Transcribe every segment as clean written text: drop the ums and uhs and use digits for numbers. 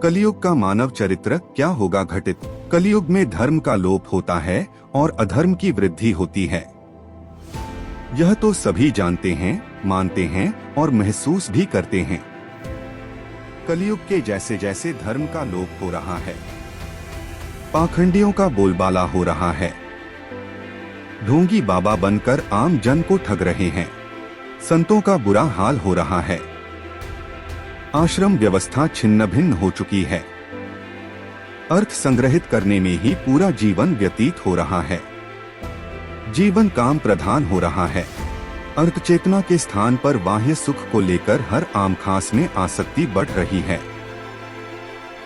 कलयुग का मानव चरित्र क्या होगा घटित। कलयुग में धर्म का लोप होता है और अधर्म की वृद्धि होती है। यह तो सभी जानते हैं, मानते हैं और महसूस भी करते हैं। कलयुग के जैसे जैसे धर्म का लोप हो रहा है, पाखंडियों का बोलबाला हो रहा है, ढोंगी बाबा बनकर आम जन को ठग रहे हैं, संतों का बुरा हाल हो रहा है, आश्रम व्यवस्था छिन्न भिन्न हो चुकी है, अर्थ संग्रहित करने में ही पूरा जीवन व्यतीत हो रहा है, जीवन काम प्रधान हो रहा है, अर्थ चेतना के स्थान पर बाह्य सुख को लेकर हर आम खास में आसक्ति बढ़ रही है।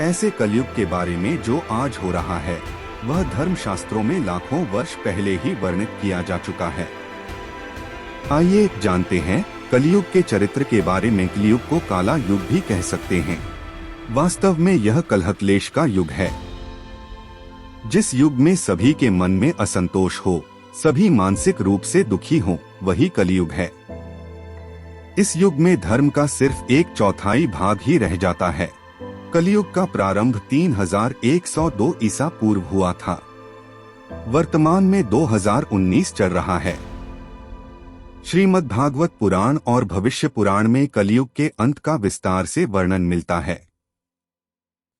ऐसे कलयुग के बारे में जो आज हो रहा है वह धर्म शास्त्रों में लाखों वर्ष पहले ही वर्णित किया जा चुका है। आइए जानते हैं कलयुग के चरित्र के बारे में। कलयुग को काला युग भी कह सकते हैं। वास्तव में यह कलहक्लेश का युग है। जिस युग में सभी के मन में असंतोष हो, सभी मानसिक रूप से दुखी हों, वही कलयुग है। इस युग में धर्म का सिर्फ 1/4 भाग ही रह जाता है। कलयुग का प्रारंभ 3102 ईसा पूर्व हुआ था। वर्तमान में 2019 चल रहा है। श्रीमद् भागवत पुराण और भविष्य पुराण में कलयुग के अंत का विस्तार से वर्णन मिलता है।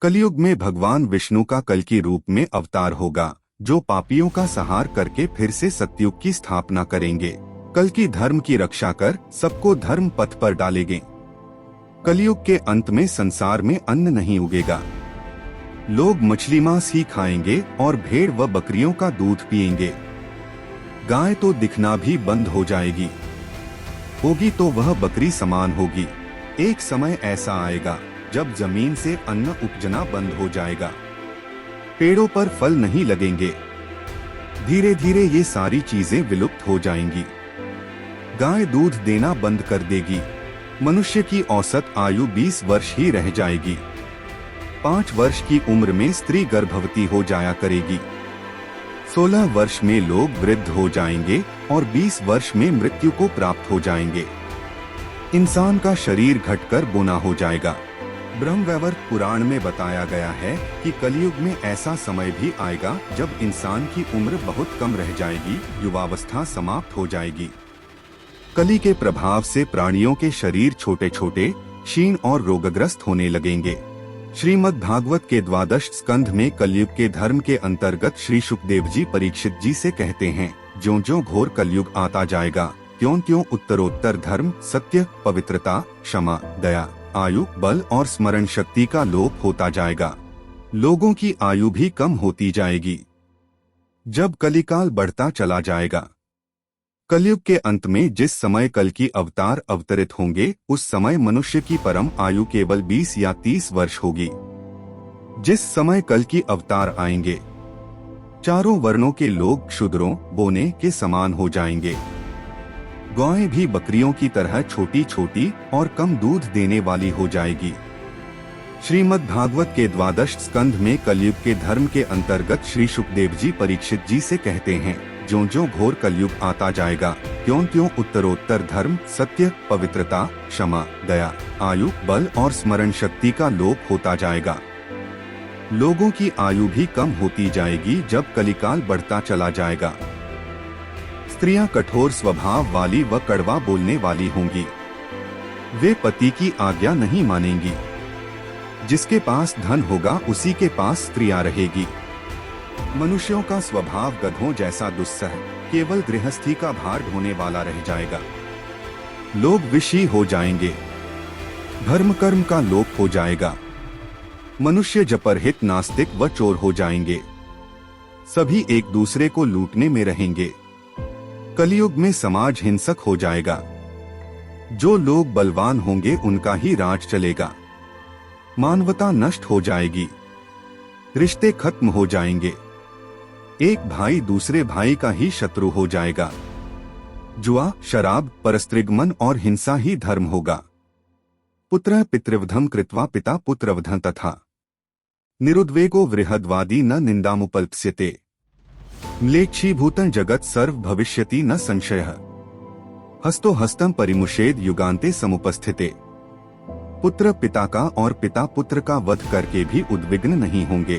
कलयुग में भगवान विष्णु का कल्कि रूप में अवतार होगा, जो पापियों का संहार करके फिर से सतयुग की स्थापना करेंगे। कल्कि धर्म की रक्षा कर सबको धर्म पथ पर डालेंगे। कलयुग के अंत में संसार में अन्न नहीं उगेगा। लोग मछली मांस ही खाएंगे और भेड़ व बकरियों का दूध पिएंगे। गाय तो दिखना भी बंद हो जाएगी, होगी तो वह बकरी समान होगी। एक समय ऐसा आएगा जब जमीन से अन्न उपजना बंद हो जाएगा, पेड़ों पर फल नहीं लगेंगे। धीरे धीरे ये सारी चीजें विलुप्त हो जाएंगी। गाय दूध देना बंद कर देगी। मनुष्य की औसत आयु 20 वर्ष ही रह जाएगी। 5 वर्ष की उम्र में स्त्री गर्भवती हो जाया करेगी। 16 वर्ष में लोग वृद्ध हो जाएंगे और 20 वर्ष में मृत्यु को प्राप्त हो जाएंगे। इंसान का शरीर घटकर बोना हो जाएगा। ब्रह्मवैवर्त पुराण में बताया गया है कि कलयुग में ऐसा समय भी आएगा जब इंसान की उम्र बहुत कम रह जाएगी, युवावस्था समाप्त हो जाएगी। कली के प्रभाव से प्राणियों के शरीर छोटे छोटे, क्षीण और रोगग्रस्त होने लगेंगे। श्रीमद् भागवत के 12 स्कंध में कलयुग के धर्म के अंतर्गत श्री सुखदेव जी परीक्षित जी से कहते हैं, ज्यों ज्यों घोर कलयुग आता जाएगा, त्यों त्यों उत्तरोत्तर धर्म, सत्य, पवित्रता, क्षमा, दया, आयु, बल और स्मरण शक्ति का लोप होता जाएगा। लोगों की आयु भी कम होती जाएगी। जब कलिकाल बढ़ता चला जाएगा, कलयुग के अंत में जिस समय कल की अवतार अवतरित होंगे, उस समय मनुष्य की परम आयु केवल 20 या 30 वर्ष होगी। जिस समय कल की अवतार आएंगे, चारों वर्णों के लोग क्षुद्रों, बोने के समान हो जाएंगे। गायें भी बकरियों की तरह छोटी छोटी और कम दूध देने वाली हो जाएगी। श्रीमद् भागवत के 12 स्कंध में कलयुग के धर्म के अंतर्गत श्री सुखदेव जी परीक्षित जी से कहते हैं, ज्यों ज्यों घोर कलयुग आता जाएगा, त्यों त्यों उत्तरोत्तर धर्म, सत्य, पवित्रता, क्षमा, दया, आयु, बल और स्मरण शक्ति का लोप होता जाएगा। लोगों की आयु भी कम होती जाएगी जब कलिकाल बढ़ता चला जाएगा। स्त्रियां कठोर स्वभाव वाली व कड़वा बोलने वाली होंगी। वे पति की आज्ञा नहीं मानेंगी। जिसके पास धन होगा उसी के पास स्त्रियां रहेगी। मनुष्यों का स्वभाव गधों जैसा दुस्सह, केवल गृहस्थी का भार ढोने वाला रह जाएगा। लोग विषी हो जाएंगे। धर्म कर्म का लोप हो जाएगा। मनुष्य जपरहित, नास्तिक व चोर हो जाएंगे। सभी एक दूसरे को लूटने में रहेंगे। कलयुग में समाज हिंसक हो जाएगा। जो लोग बलवान होंगे उनका ही राज चलेगा। मानवता नष्ट हो जाएगी। रिश्ते खत्म हो जाएंगे। एक भाई दूसरे भाई का ही शत्रु हो जाएगा। जुआ, शराब, परस्त्रीगमन और हिंसा ही धर्म होगा। पुत्रः पितृवधम कृत्वा पिता पुत्रवधं तथा निरुद्वेगो वृहद्वादी न निंदामुपल्प्स्यते। म्लेच्छीभूतं जगत् सर्व भविष्यति न संशयः। हस्तो हस्तं परिमुषेद युगान्ते समुपस्थिते। पुत्र पिता का और पिता पुत्र का वध करके भी उद्विग्न नहीं होंगे।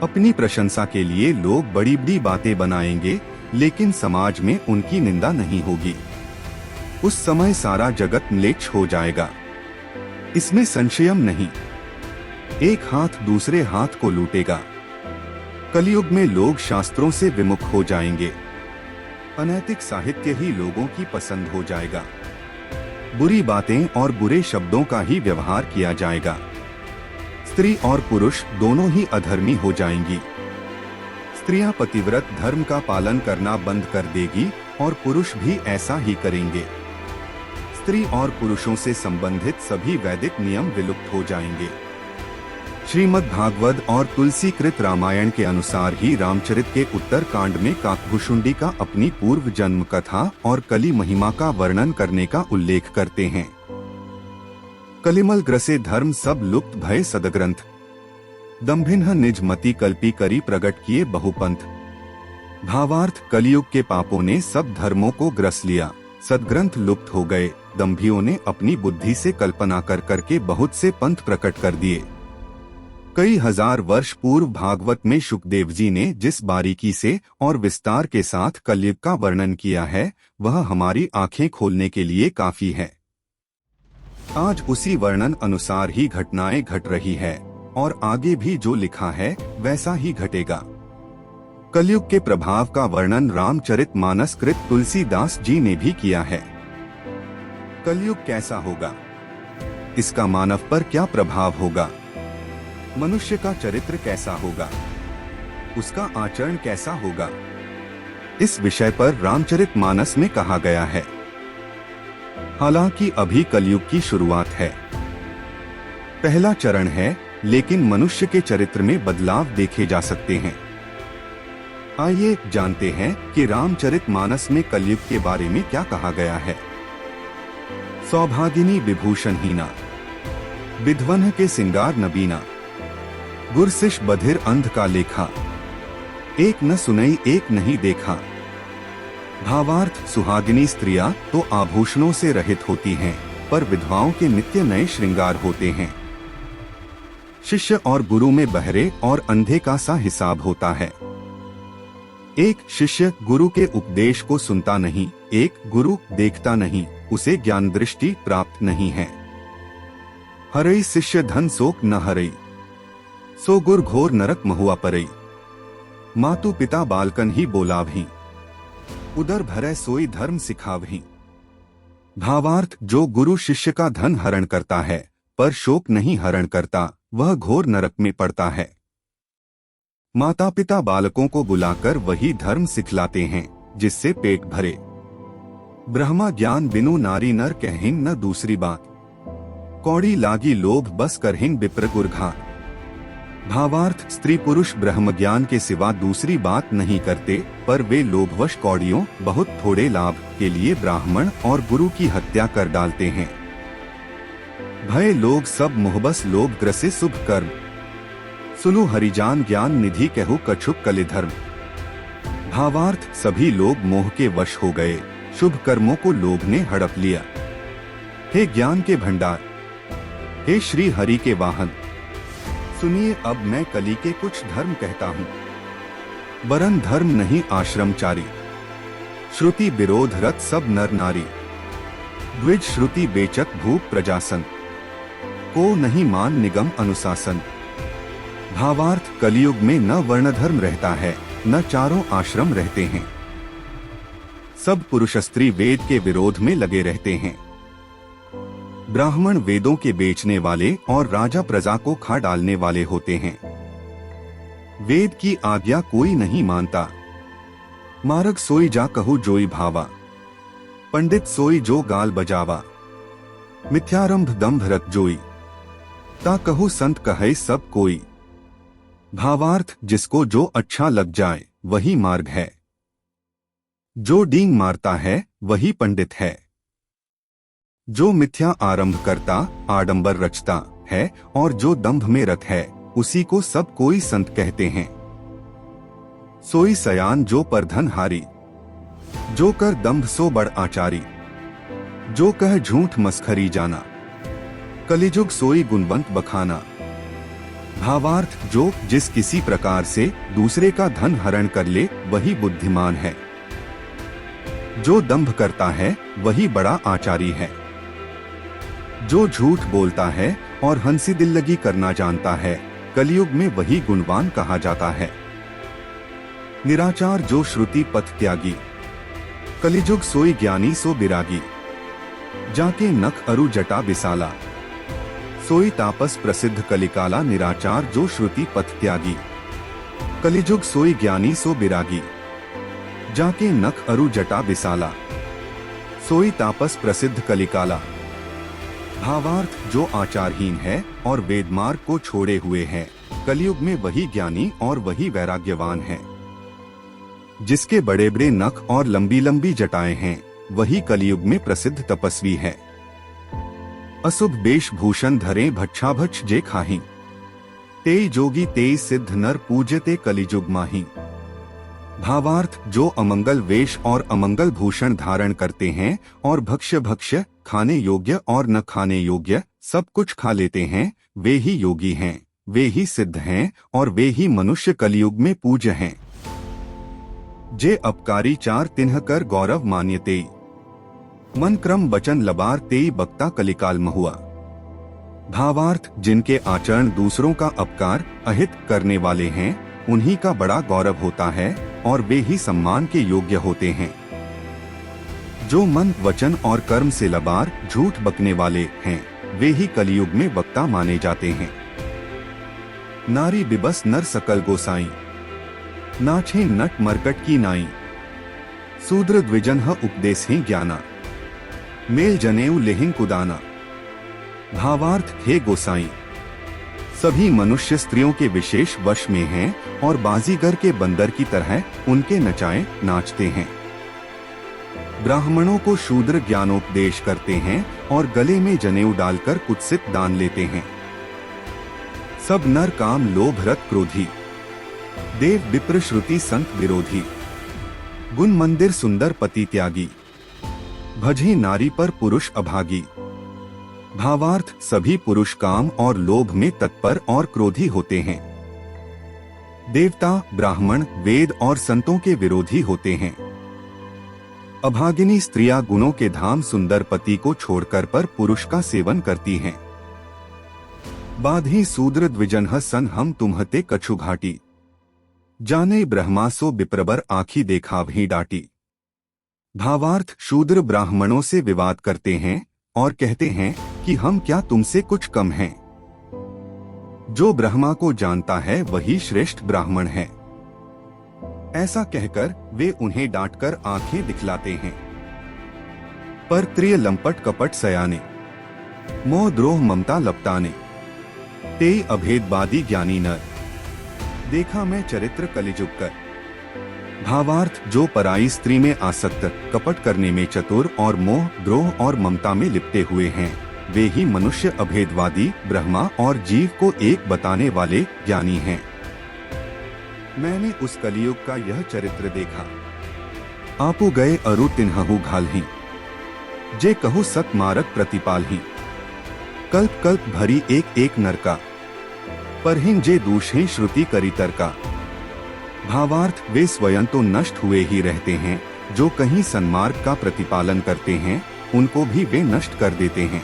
अपनी प्रशंसा के लिए लोग बड़ी बड़ी बातें बनाएंगे, लेकिन समाज में उनकी निंदा नहीं होगी। उस समय सारा जगत म्लेच्छ हो जाएगा, इसमें संशयम नहीं। एक हाथ दूसरे हाथ को लूटेगा। कलयुग में लोग शास्त्रों से विमुख हो जाएंगे। अनैतिक साहित्य ही लोगों की पसंद हो जाएगा। बुरी बातें और बुरे शब्दों का ही व्यवहार किया जाएगा। स्त्री और पुरुष दोनों ही अधर्मी हो जाएंगी। स्त्रियां पतिव्रत धर्म का पालन करना बंद कर देगी और पुरुष भी ऐसा ही करेंगे। स्त्री और पुरुषों से संबंधित सभी वैदिक नियम विलुप्त हो जाएंगे। श्रीमद् भागवत और तुलसी कृत रामायण के अनुसार ही रामचरित के उत्तर कांड में काकभुषुंडी का अपनी पूर्व जन्म कथा और कली महिमा का वर्णन करने का उल्लेख करते हैं। कलिमल ग्रसे धर्म सब लुप्त भय सदग्रंथ, दम्भिन्ह निज मति कल्पी करी प्रगट किए बहुपंथ। भावार्थ, कलियुग के पापों ने सब धर्मों को ग्रस लिया, सदग्रंथ लुप्त हो गए। दम्भियों ने अपनी बुद्धि से कल्पना कर करके बहुत से पंथ प्रकट कर दिए। कई हजार वर्ष पूर्व भागवत में शुकदेव जी ने जिस बारीकी से और विस्तार के साथ कलयुग का वर्णन किया है, वह हमारी आंखें खोलने के लिए काफी है। आज उसी वर्णन अनुसार ही घटनाएं घट रही है और आगे भी जो लिखा है वैसा ही घटेगा। कलयुग के प्रभाव का वर्णन रामचरित मानस कृत तुलसीदास जी ने भी किया है। कलयुग कैसा होगा, इसका मानव पर क्या प्रभाव होगा, मनुष्य का चरित्र कैसा होगा, उसका आचरण कैसा होगा, इस विषय पर रामचरित मानस में कहा गया है। हालांकि अभी कलयुग की शुरुआत है, पहला चरण है, लेकिन मनुष्य के चरित्र में बदलाव देखे जा सकते हैं। आइए जानते हैं कि रामचरित मानस में कलयुग के बारे में क्या कहा गया है। सौभागिनी विभूषण हीना, विध्वंह के सिंगार नबीना, गुरसिश बधिर अंध का लेखा, एक न सुनई एक नहीं देखा। भावार्थ, सुहागिनी स्त्रियां तो आभूषणों से रहित होती हैं, पर विधवाओं के नित्य नए श्रृंगार होते हैं। शिष्य और गुरु में बहरे और अंधे का सा हिसाब होता है। एक शिष्य गुरु के उपदेश को सुनता नहीं, एक गुरु देखता नहीं, उसे ज्ञान दृष्टि प्राप्त नहीं है। हरई शिष्य धन शोक न हरई, सो गुर घोर नरक महुआ परई। मातु पिता बालकन ही बोलावही, उदर भरै सोई धर्म सिखावही। भावार्थ, जो गुरु शिष्य का धन हरण करता है पर शोक नहीं हरण करता, वह घोर नरक में पड़ता है। माता पिता बालकों को बुलाकर वही धर्म सिखलाते हैं जिससे पेट भरे। ब्रह्मा ज्ञान बिनु नारी नर कहिन न दूसरी बात, कौड़ी लागी लोभ बस करहिन विप्र गुरघात। भावार्थ, स्त्री पुरुष ब्रह्म ज्ञान के सिवा दूसरी बात नहीं करते, पर वे लोभवश कौड़ियों बहुत थोड़े लाभ के लिए ब्राह्मण और गुरु की हत्या कर डालते हैं। भय लोग सब मोहबस लोभ ग्रसे शुभ कर्म, सुनु हरिजान ज्ञान निधि कहु कछुक कले धर्म। भावार्थ, सभी लोग मोह के वश हो गए, शुभ कर्मों को लोभ ने हड़प लिया। हे ज्ञान के भंडार, हे श्री हरि के वाहन, सुनिए अब मैं कली के कुछ धर्म कहता हूँ। वरन धर्म नहीं आश्रमचारी, श्रुति विरोध रत सब नर नारी। द्विज श्रुति बेचक भूप प्रजासन, को नहीं मान निगम अनुशासन। भावार्थ, कलियुग में न वर्णधर्म रहता है, न चारों आश्रम रहते हैं। सब पुरुष स्त्री वेद के विरोध में लगे रहते हैं। ब्राह्मण वेदों के बेचने वाले और राजा प्रजा को खा डालने वाले होते हैं। वेद की आज्ञा कोई नहीं मानता। मार्ग सोई जा कहू जोई भावा, पंडित सोई जो गाल बजावा। मिथ्यारंभ दंभ रत जोई, ता कहू संत कहे सब कोई। भावार्थ, जिसको जो अच्छा लग जाए वही मार्ग है। जो डींग मारता है वही पंडित है। जो मिथ्या आरंभ करता आडंबर रचता है और जो दंभ में रत है उसी को सब कोई संत कहते हैं। सोई सयान जो पर धन हारी, जो कर दंभ सो बड़ आचारी। जो कह झूठ मस्खरी जाना, कलिजुग सोई गुणवंत बखाना। भावार्थ, जो जिस किसी प्रकार से दूसरे का धन हरण कर ले वही बुद्धिमान है। जो दंभ करता है वही बड़ा आचारी है। जो झूठ बोलता है और हंसी दिल्लगी करना जानता है, कलियुग में वही गुणवान कहा जाता है। निराचार जो श्रुति पथ त्यागी। कलिजुग सोई ज्ञानी सो बिरागी। जाके नख अरु जटा बिसाला। सोई तापस प्रसिद्ध कलिकाला। निराचार जो श्रुति पथ त्यागी। कलिजुग सोई ज्ञानी सो बिरागी। जाके नख अरु जटा बिसाला। सोई तापस प्रसिद्ध कलिकाला। भावार्थ, जो आचारहीन है और वेदमार्ग को छोड़े हुए है, कलियुग में वही ज्ञानी और वही वैराग्यवान है। जिसके बड़े बड़े नख और लंबी लंबी जटाएं हैं, वही कलियुग में प्रसिद्ध तपस्वी है। अशुभ वेशभूषण धरे भक्षाभक्ष जे खाही। तेई जोगी तेई सिद्ध नर पूजते कलिजुग माही। भावार्थ, जो अमंगल वेश और अमंगल भूषण धारण करते हैं और भक्ष्य खाने योग्य और न खाने योग्य सब कुछ खा लेते हैं, वे ही योगी हैं, वे ही सिद्ध हैं और वे ही मनुष्य कलियुग में पूज्य हैं। जे अपकारी चार तिन्ह कर गौरव मान्यते। मन क्रम वचन लबार तेई बक्ता कलिकाल महुआ। भावार्थ, जिनके आचरण दूसरों का अपकार अहित करने वाले हैं, उन्हीं का बड़ा गौरव होता है और वे ही सम्मान के योग्य होते हैं। जो मन वचन और कर्म से लबार झूठ बकने वाले हैं, वे ही कलियुग में वक्ता माने जाते हैं। नारी बिबस नर सकल गोसाई। नाछे नट मरकट की नाई। शूद्र द्विजन उपदेश ही ज्ञाना। मेल जनेऊ लेहिन कुदाना। भावार्थ, हे गोसाई, सभी मनुष्य स्त्रियों के विशेष वश में हैं और बाजीगर के बंदर की तरह उनके नचाए नाचते हैं। ब्राह्मणों को शूद्र ज्ञानोपदेश करते हैं और गले में जनेऊ डालकर कुत्सित दान लेते हैं। सब नर काम लोभ रत क्रोधी। देव विप्र श्रुति संत विरोधी। गुण मंदिर सुंदर पति त्यागी। भजे नारी पर पुरुष अभागी। भावार्थ, सभी पुरुष काम और लोभ में तत्पर और क्रोधी होते हैं। देवता, ब्राह्मण, वेद और संतों के विरोधी होते हैं। अभागिनी स्त्रियां गुणों के धाम सुंदर पति को छोड़कर पर पुरुष का सेवन करती हैं। बाधी शूद्र द्विजनह सन हम तुम्हते कछु घाटी। जाने ब्रह्मासो विप्रबर आँखी देखा भी डाटी। भावार्थ, शूद्र ब्राह्मणों से विवाद करते हैं और कहते हैं कि हम क्या तुमसे कुछ कम हैं। जो ब्रह्मा को जानता है वही श्रेष्ठ ब्राह्मण है। ऐसा कहकर वे उन्हें डांटकर आंखें दिखलाते हैं। पर त्रिय लंपट कपट सयाने। मोह द्रोह ममता लपटाने। तेई अभेदवादी ज्ञानी नर। देखा मैं चरित्र कलिजुग कर। भावार्थ, जो पराई स्त्री में आसक्त, कपट करने में चतुर और मोह द्रोह और ममता में लिपटे हुए हैं, वे ही मनुष्य अभेदवादी ब्रह्मा और जीव को एक बताने वाले ज्ञानी हैं। मैंने उस कलियुग का यह चरित्र देखा। आपू गए अरु तिन्हु घाल ही। जे कहु सत मारक प्रतिपाल ही। कल्प कल्प भरी एक एक नरका। परहिन जे दूषे श्रुति करी तरका। भावार्थ, वे स्वयं तो नष्ट हुए ही रहते हैं, जो कहीं सन्मार्ग का प्रतिपालन करते हैं उनको भी वे नष्ट कर देते हैं।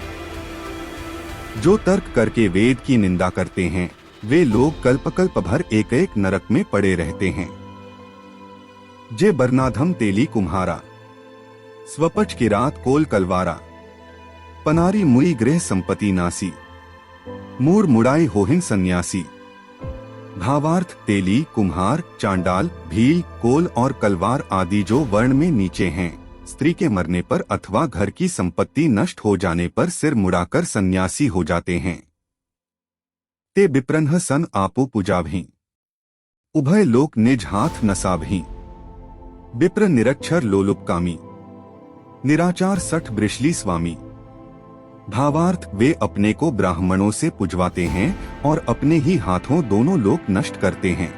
जो तर्क करके वेद की निंदा करते हैं, वे लोग कल्प कल्प भर एक एक नरक में पड़े रहते हैं। जे बरनाधम तेली कुम्हारा। स्वपच की रात कोल कलवारा। पनारी मुई गृह संपत्ति नासी। मूर मुड़ाई होहिन सन्यासी। भावार्थ, तेली, कुम्हार, चांडाल, भील, कोल और कलवार आदि जो वर्ण में नीचे हैं, स्त्री के मरने पर अथवा घर की संपत्ति नष्ट हो जाने पर सिर मुड़ाकर सन्यासी हो जाते हैं। ते विप्रन्ह सन आपो पुजाभी। उभय लोक निज हाथ नसाभी। विप्र निरक्षर लोलुपकामी। निराचार सठ वृषली स्वामी। भावार्थ, वे अपने को ब्राह्मणों से पुजवाते हैं और अपने ही हाथों दोनों लोक नष्ट करते हैं।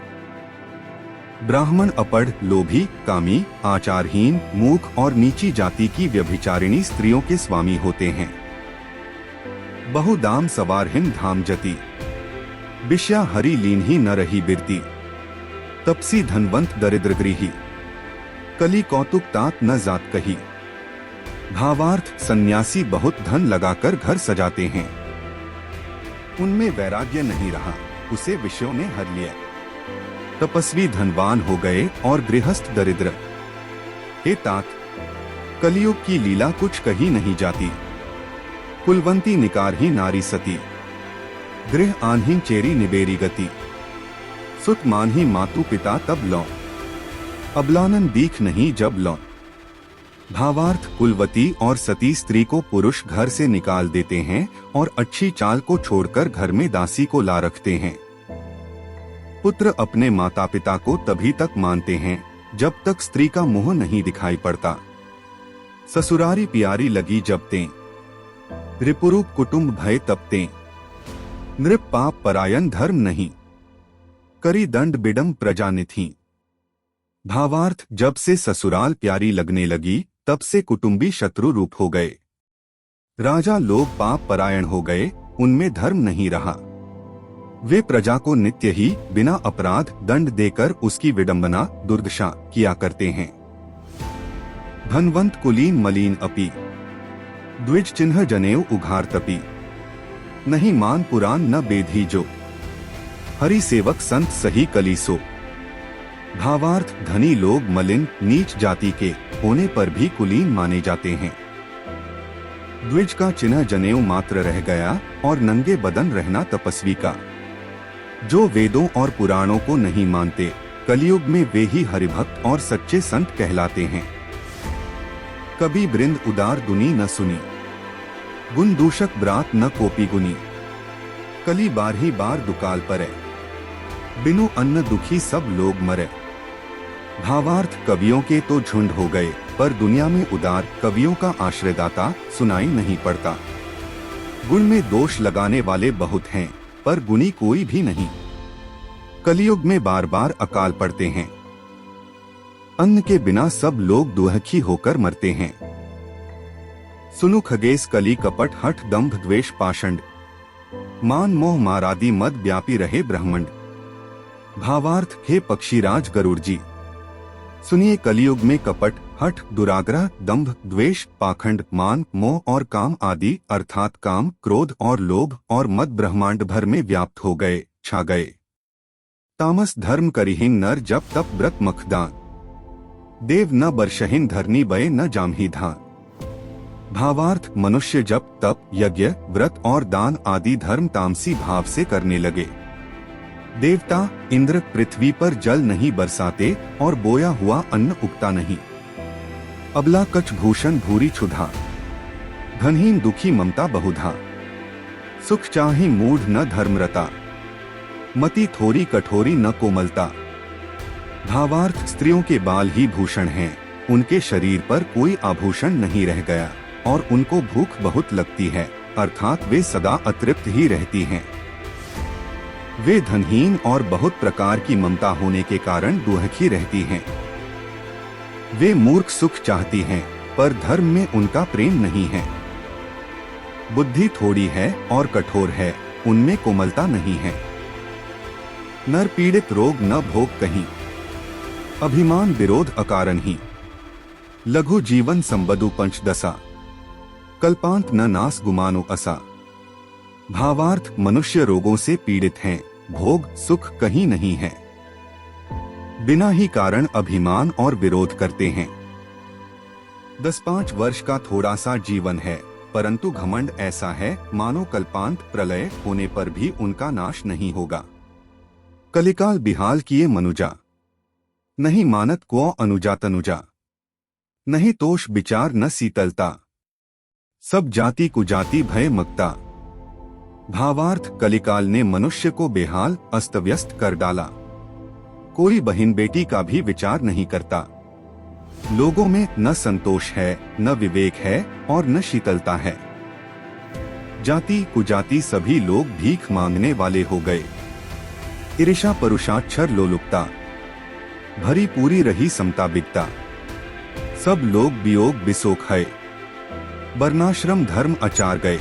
ब्राह्मण अपढ़, लोभी, कामी, आचारहीन, मूर्ख और नीची जाति की व्यभिचारिणी स्त्रियों के स्वामी होते हैं। बहु दाम सवार हिम धाम जती, बिश्या हरी लीन ही न रही बिरती, तपसी धनवंत दरिद्र गृही, कली कौतुक तात न जात कही। भावार्थ, सन्यासी बहुत धन लगाकर घर सजाते हैं, उनमें वैराग्य नहीं रहा, उसे विषयों ने हर लिया। तपस्वी धनवान हो गए और गृहस्थ दरिद्र। हे तात, कलियुग की लीला कुछ कही नहीं जाती, कुलवंती निकार ही नारी सती, गृह आन्ही चेरी निबेरी गति, सुत मान ही मातु पिता तब लौ, अबलानन दीख नहीं जब लौ। भावार्थ, कुलवती और सती स्त्री को पुरुष घर से निकाल देते हैं और अच्छी चाल को छोड़कर घर में दासी को ला रखते हैं। पुत्र अपने माता पिता को तभी तक मानते हैं जब तक स्त्री का मुंह नहीं दिखाई पड़ता। ससुरारी प्यारी लगी जब तें, रिपुरूप कुटुंब भय तब तें, नृप पाप परायण धर्म नहीं, करी दंड बिडम प्रजा निथि। भावार्थ, जब से ससुराल प्यारी लगने लगी तब से कुटुंबी शत्रु रूप हो गए। राजा लोग पाप परायण हो गए, उनमें धर्म नहीं रहा। वे प्रजा को नित्य ही बिना अपराध दंड देकर उसकी विडंबना दुर्दशा किया करते हैं। धनवंत कुलीन मलीन अपी, द्विज चिन्ह जनेऊ उघार तपी, नहीं मान पुराण न बेधी जो, हरि सेवक संत सही कलीसो। भावार्थ, धनी लोग मलिन नीच जाति के होने पर भी कुलीन माने जाते हैं। द्विज का चिन्ह जनेऊ मात्र रह गया और नंगे बदन रहना तपस्वी का। जो वेदों और पुराणों को नहीं मानते, कलियुग में वे ही हरिभक्त और सच्चे संत कहलाते हैं। कभी वृंद उदार दुनी न सुनी, गुण दूषक ब्रात न कोपी गुनी, कली बार ही बार दुकाल परे, बिनु अन्न दुखी सब लोग मरे। भावार्थ, कवियों के तो झुंड हो गए पर दुनिया में उदार कवियों का आश्रयदाता सुनाई नहीं पड़ता। गुण में दोष लगाने वाले बहुत हैं पर गुणी कोई भी नहीं। कलियुग में बार बार अकाल पड़ते हैं, अन्न के बिना सब लोग दुहखी होकर मरते हैं। सुनु खगेश, कली कपट हठ दंभ द्वेष पाषंड, मान मोह मारादी मद व्यापी रहे ब्रह्मंड। भावार्थ, हे पक्षीराज गरुड़ जी, सुनिए कलियुग में कपट, हठ, दुराग्रह, दंभ, द्वेष, पाखंड, मान, मोह और काम आदि अर्थात काम, क्रोध और लोभ और मद ब्रह्मांड भर में व्याप्त हो गए, छा गए। तामस धर्म करिहिन नर जब तप व्रत मखदान, देव न बरशहिन धरनी बय न जामही धान। भावार्थ, मनुष्य जब तप, यज्ञ, व्रत और दान आदि धर्म तामसी भाव से करने लगे, देवता इंद्र पृथ्वी पर जल नहीं बरसाते और बोया हुआ अन्न उगता नहीं। अबला कछ भूषण भूरी क्षुधा, धनहीन दुखी ममता बहुधा, सुख चाही मूढ़ न धर्मरता, मति थोरी कठोरी न कोमलता। भावार्थ, स्त्रियों के बाल ही भूषण हैं, उनके शरीर पर कोई आभूषण नहीं रह गया और उनको भूख बहुत लगती है, अर्थात वे सदा अतृप्त ही रहती हैं। वे धनहीन और बहुत प्रकार की ममता होने के कारण दुहखी रहती हैं। वे मूर्ख सुख चाहती हैं, पर धर्म में उनका प्रेम नहीं है। बुद्धि थोड़ी है और कठोर है, उनमें कोमलता नहीं है। नर पीड़ित रोग न भोग कहीं, अभिमान विरोध अकारण ही, लघु जीवन संबदु पंचदशा, कल्पांत न नास गुमानो असा। भावार्थ, मनुष्य रोगों से पीड़ित हैं, भोग सुख कहीं नहीं है, बिना ही कारण अभिमान और विरोध करते हैं। 10-5 वर्ष का थोड़ा सा जीवन है, परंतु घमंड ऐसा है मानो कल्पांत प्रलय होने पर भी उनका नाश नहीं होगा। कलिकाल बिहाल किए मनुजा, नहीं मानत को अनुजा तनुजा, नहीं तोष विचार न शीतलता, सब जाति कुजाति भय मगता। भावार्थ, कलिकाल ने मनुष्य को बेहाल अस्त व्यस्त कर डाला, कोई बहन बेटी का भी विचार नहीं करता। लोगों में न संतोष है, न विवेक है और न शीतलता है। जाति कुजाति सभी लोग भीख मांगने वाले हो गए। ईर्ष्या परुषाक्षर लोलुपता, भरी पूरी रही समता बिकता, सब लोग वियोग बिसोख है, वर्णाश्रम धर्म आचार गए।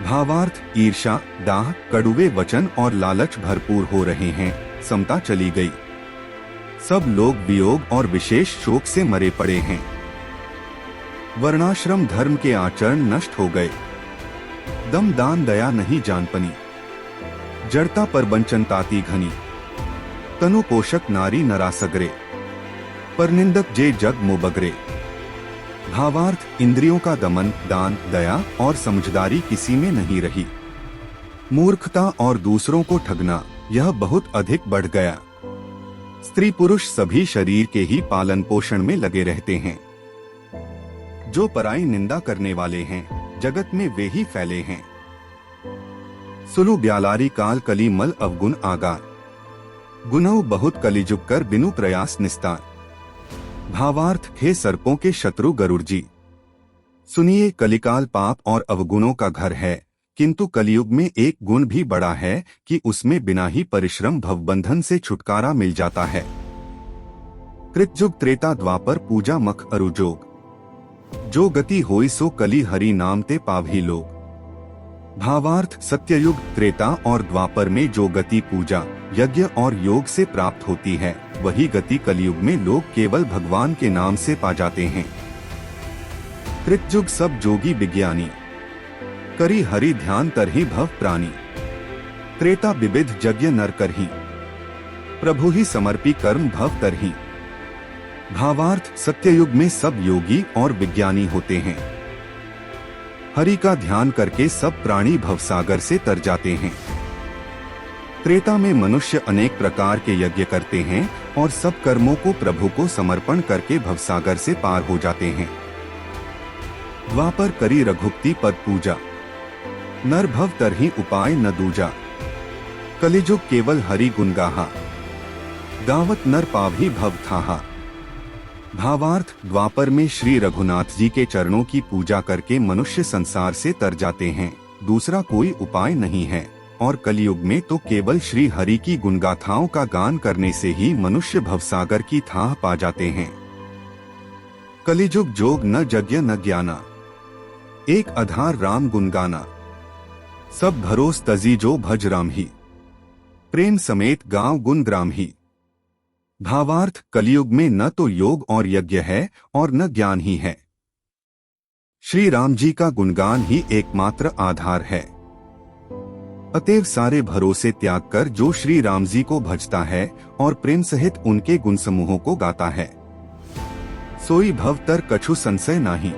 भावार्थ ईर्ष्या, दाह, कड़ुवे वचन और लालच भरपूर हो रहे हैं। समता चली गई। सब लोग वियोग और विशेष शोक से मरे पड़े हैं। वर्णाश्रम धर्म के आचरण नष्ट हो गए। दम दान दया नहीं जानपनी, जड़ता पर बंचन ताती घनी, तनु पोषक नारी नरासगरे, पर निंदक जे जग मुबगरे। भावार्थ इंद्रियों का दमन, दान, दया और समझदारी किसी में नहीं रही। मूर्खता और दूसरों को ठगना यह बहुत अधिक बढ़ गया। स्त्री पुरुष सभी शरीर के ही पालन पोषण में लगे रहते हैं। जो पराई निंदा करने वाले हैं, जगत में वे ही फैले हैं। सुनु ब्यालारी काल कली मल अवगुण आगार, गुनऊ बहुत कलिजुग कर बिनु प्रयास निस्तार। भावार्थ हे सर्पों के शत्रु गरुड़ जी, सुनिए कलिकाल पाप और अवगुणों का घर है, किंतु कलियुग में एक गुण भी बड़ा है कि उसमें बिना ही परिश्रम भवबंधन से छुटकारा मिल जाता है। कृतयुग त्रेता द्वापर पूजा मख अरुजोग, जो गति होई सो कली हरि नाम ते पावही लोग। भावार्थ सत्ययुग, त्रेता और द्वापर में जो गति पूजा, यज्ञ और योग से प्राप्त होती है, वही गति कलियुग में लोग केवल भगवान के नाम से पा जाते हैं। कृतयुग सब जोगी विज्ञानी, करी हरि ध्यान तरहि भव प्राणी। त्रेता विविध यज्ञ नर करहि, प्रभु ही समर्पी कर्म भव तरहि। भावार्थ सत्ययुग में सब योगी और विज्ञानी होते हैं। हरि का ध्यान करके सब प्राणी भवसागर से तर जाते हैं। त्रेता में मनुष्य अनेक प्रकार के यज्ञ करते हैं और सब कर्मों को प्रभु को समर्पण करके भवसागर से पार हो जाते हैं। द्वापर करी रघुक्ति पद पूजा, नर भव तरहि उपाय न दूजा। कलिजुग केवल हरि गुण गाहा, गावत नर पावही भव थाहा। भावार्थ द्वापर में श्री रघुनाथ जी के चरणों की पूजा करके मनुष्य संसार से तर जाते हैं, दूसरा कोई उपाय नहीं है। और कलियुग में तो केवल श्री हरि की गुणगाथाओं का गान करने से ही मनुष्य भवसागर की थाह पा जाते हैं। कलिजुग जोग न यज्ञ न ज्ञाना, एक आधार राम गुण गाना। सब भरोस तजी जो भज राम ही, प्रेम समेत गांव गुण ग्राम ही। भावार्थ कलियुग में न तो योग और यज्ञ है और न ज्ञान ही है। श्री राम जी का गुणगान ही एकमात्र आधार है। अतएव सारे भरोसे त्याग कर जो श्री राम जी को भजता है और प्रेम सहित उनके गुण समूहों को गाता है, सोई भव तर कछु संशय नाही।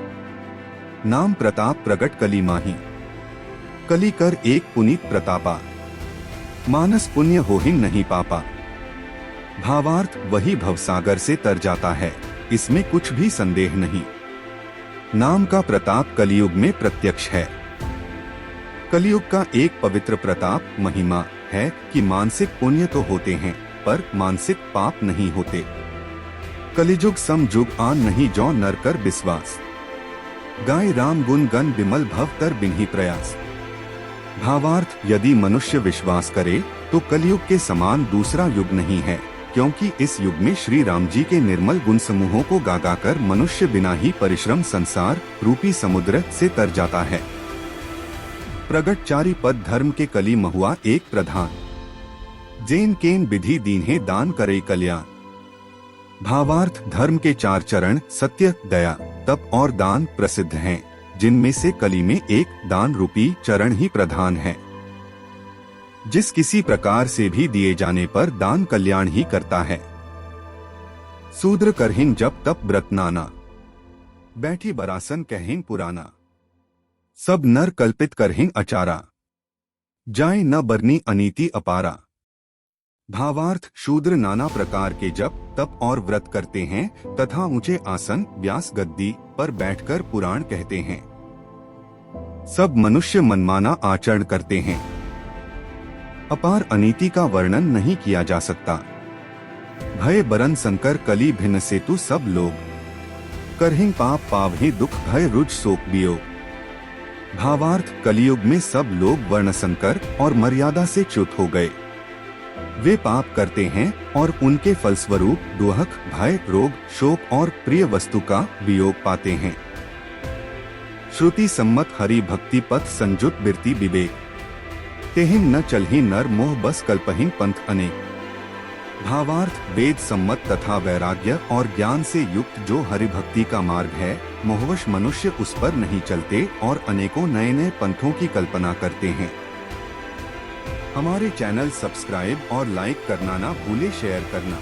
नाम प्रताप प्रगट कली माही, कली कर एक पुनीत प्रतापा। मानस पुण्य होहिन नहीं पापा। भावार्थ वही भवसागर से तर जाता है, इसमें कुछ भी संदेह नहीं। नाम का प्रताप कलियुग में प्रत्यक्ष है। कलियुग का एक पवित्र प्रताप महिमा है कि मानसिक पुण्य तो होते हैं पर मानसिक पाप नहीं होते। कलिजुग समजुग आन नहीं जो नर कर विश्वास, गाय राम गुण गण विमल भव तर बिन्ही प्रयास। भावार्थ यदि मनुष्य विश्वास करे तो कलियुग के समान दूसरा युग नहीं है, क्योंकि इस युग में श्री राम जी के निर्मल गुण समूहों को गा कर मनुष्य बिना ही परिश्रम संसार रूपी समुद्र से तर जाता है। प्रगट चारि पद धर्म के कली महुआ एक प्रधान, जैन केन विधि दीन्हे दान करे कल्याण। भावार्थ धर्म के चार चरण सत्य, दया, तप और दान प्रसिद्ध हैं, जिनमें से कली में एक दान रूपी चरण ही प्रधान है। जिस किसी प्रकार से भी दिए जाने पर दान कल्याण ही करता है। शूद्र करहिन जप तप व्रत नाना, बैठी बरासन कहिन पुराना। सब नर कल्पित करहिन अचारा, जाए न बरनी अनीति अपारा। भावार्थ शूद्र नाना प्रकार के जप तप और व्रत करते हैं तथा ऊंचे आसन व्यास गद्दी पर बैठकर पुराण कहते हैं। सब मनुष्य मनमाना आचरण करते हैं। अपार अनीति का वर्णन नहीं किया जा सकता। भय बरन संकर कली भिन्न सेतु सब लोग, करहिं पाप पावहि दुख भय रुज शोक वियोग। भावार्थ कलियुग में सब लोग वर्ण संकर और मर्यादा से च्युत हो गए। वे पाप करते हैं और उनके फलस्वरूप दुहक भय रोग शोक और प्रिय वस्तु का वियोग पाते हैं। श्रुति सम्मत हरि भक्ति पथ संजुत बिरती विवेक, तेहिम न चलहि नर मोह बस कल्पहीन पंथ अनेक। भावार्थ, वेद सम्मत तथा वैराग्य और ज्ञान से युक्त जो हरिभक्ति का मार्ग है, मोहवश मनुष्य उस पर नहीं चलते और अनेकों नए नए पंथों की कल्पना करते हैं। हमारे चैनल सब्सक्राइब और लाइक करना ना भूले, शेयर करना।